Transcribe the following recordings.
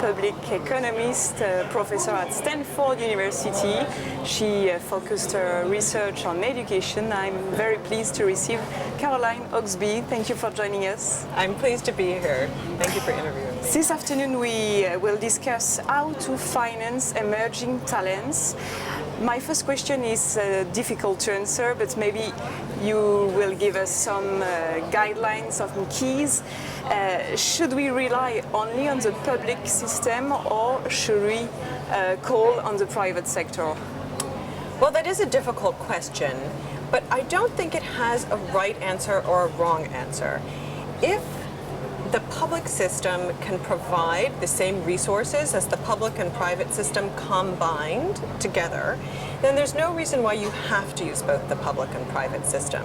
public economist, professor at Stanford University. She focused her research on education. I'm very pleased to receive Caroline Hoxby. Thank you for joining us. I'm pleased to be here. Thank you for interviewing me. This afternoon we will discuss how to finance emerging talents. My first question is difficult to answer, but maybe you will give us some guidelines, some keys. Should we rely only on the public system or should we call on the private sector? Well, that is a difficult question, but I don't think it has a right answer or a wrong answer. If the public system can provide the same resources as the public and private system combined together, then there's no reason why you have to use both the public and private system.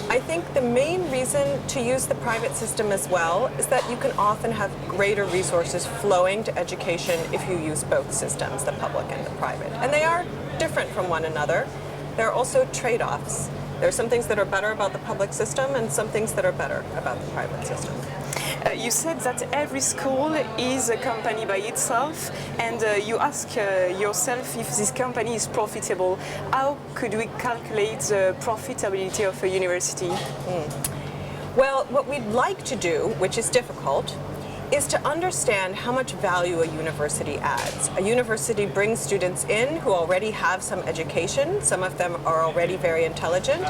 I think the main reason to use the private system as well is that you can often have greater resources flowing to education if you use both systems, the public and the private. And they are different from one another. There are also trade-offs. There are some things that are better about the public system and some things that are better about the private system. You said that every school is a company by itself, and you ask yourself if this company is profitable. How could we calculate the profitability of a university? Well, what we'd like to do, which is difficult, is to understand how much value a university adds. A university brings students in who already have some education. Some of them are already very intelligent,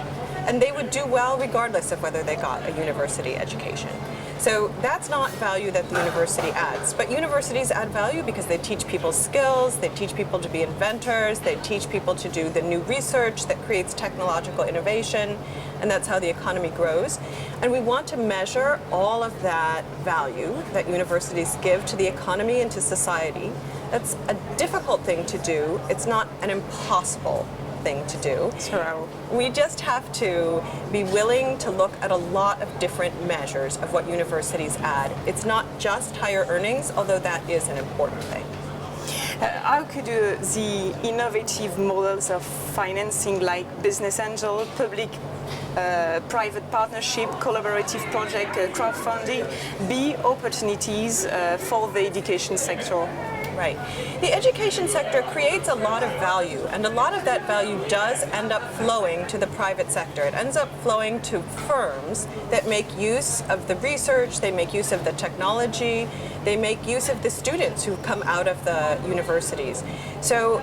and they would do well regardless of whether they got a university education. So that's not value that the university adds. But universities add value because they teach people skills, they teach people to be inventors, they teach people to do the new research that creates technological innovation, and that's how the economy grows. And we want to measure all of that value that universities give to the economy and to society. That's a difficult thing to do. It's not an impossible thing to do. Sure. We just have to be willing to look at a lot of different measures of what universities add. It's not just higher earnings, although that is an important thing. How could the innovative models of financing like business angel, public-private partnership, collaborative project, crowdfunding be opportunities for the education sector? Right. The education sector creates a lot of value, and a lot of that value does end up flowing to the private sector. It ends up flowing to firms that make use of the research, they make use of the technology, they make use of the students who come out of the universities. So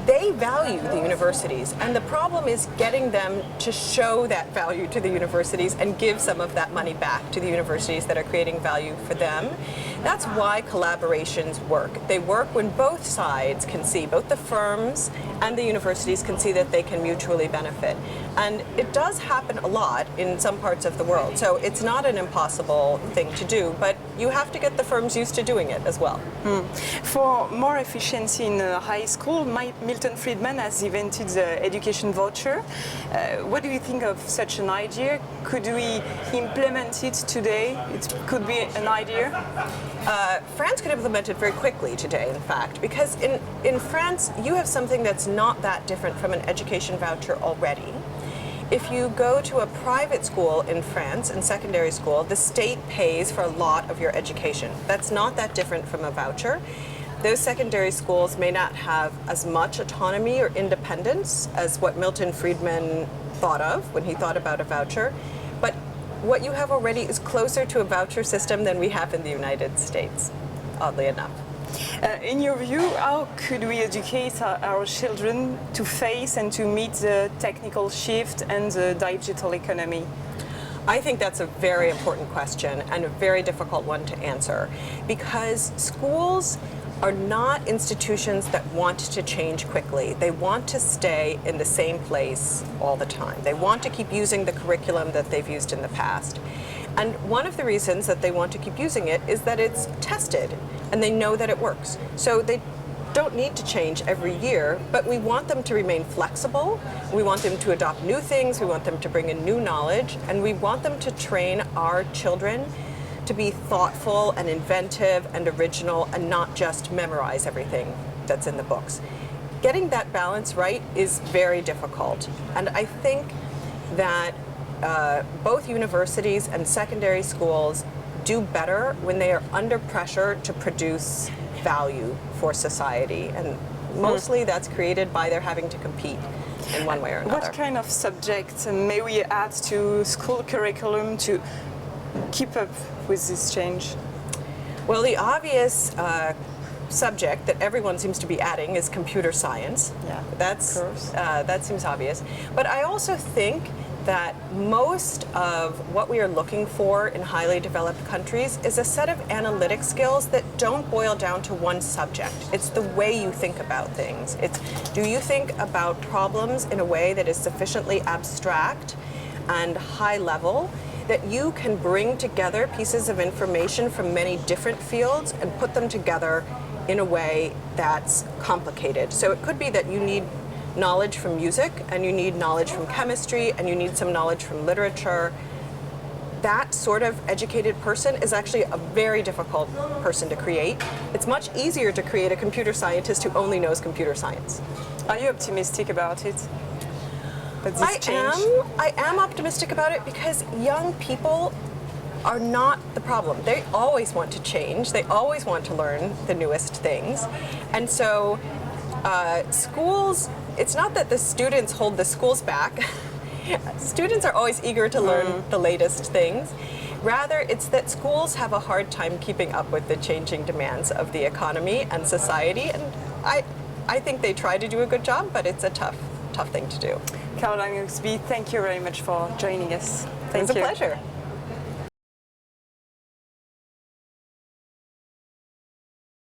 they value the universities, and the problem is getting them to show that value to the universities and give some of that money back to the universities that are creating value for them. That's why collaborations work. They work when both sides can see, both the firms and the universities can see that they can mutually benefit. And it does happen a lot in some parts of the world, so it's not an impossible thing to do, but you have to get the firms used to doing it as well. For more efficiency in high school, Milton Friedman has invented the education voucher. What do you think of such an idea? Could we implement it today? It could be an idea. France could implement it very quickly today, in fact, because in France you have something that's not that different from an education voucher already. If you go to a private school in France, in secondary school, the state pays for a lot of your education. That's not that different from a voucher. Those secondary schools may not have as much autonomy or independence as what Milton Friedman thought of when he thought about a voucher, but what you have already is closer to a voucher system than we have in the United States, oddly enough. In your view, how could we educate our children to face and to meet the technical shift and the digital economy? I think that's a very important question and a very difficult one to answer, because schools are not institutions that want to change quickly. They want to stay in the same place all the time. They want to keep using the curriculum that they've used in the past. And one of the reasons that they want to keep using it is that it's tested and they know that it works. So they don't need to change every year, but we want them to remain flexible. We want them to adopt new things. We want them to bring in new knowledge, and we want them to train our children to be thoughtful and inventive and original and not just memorize everything that's in the books. Getting that balance right is very difficult, and I think that both universities and secondary schools do better when they are under pressure to produce value for society. And mostly that's created by their having to compete in one way or another. What kind of subjects may we add to school curriculum to keep up with this change? Well, the obvious subject that everyone seems to be adding is computer science. Yeah, that seems obvious. But I also think that most of what we are looking for in highly developed countries is a set of analytic skills that don't boil down to one subject. It's the way you think about things. It's, do you think about problems in a way that is sufficiently abstract and high level that you can bring together pieces of information from many different fields and put them together in a way that's complicated. So it could be that you need knowledge from music, and you need knowledge from chemistry, and you need some knowledge from literature. That sort of educated person is actually a very difficult person to create. It's much easier to create a computer scientist who only knows computer science. Are you optimistic about it? I am optimistic about it because young people are not the problem. They always want to change. They always want to learn the newest things. And so schools, it's not that the students hold the schools back. Students are always eager to learn the latest things. Rather, it's that schools have a hard time keeping up with the changing demands of the economy and society. And I think they try to do a good job, but it's a tough thing to do. Caroline Hoxby, thank you very much for joining us. It was a pleasure.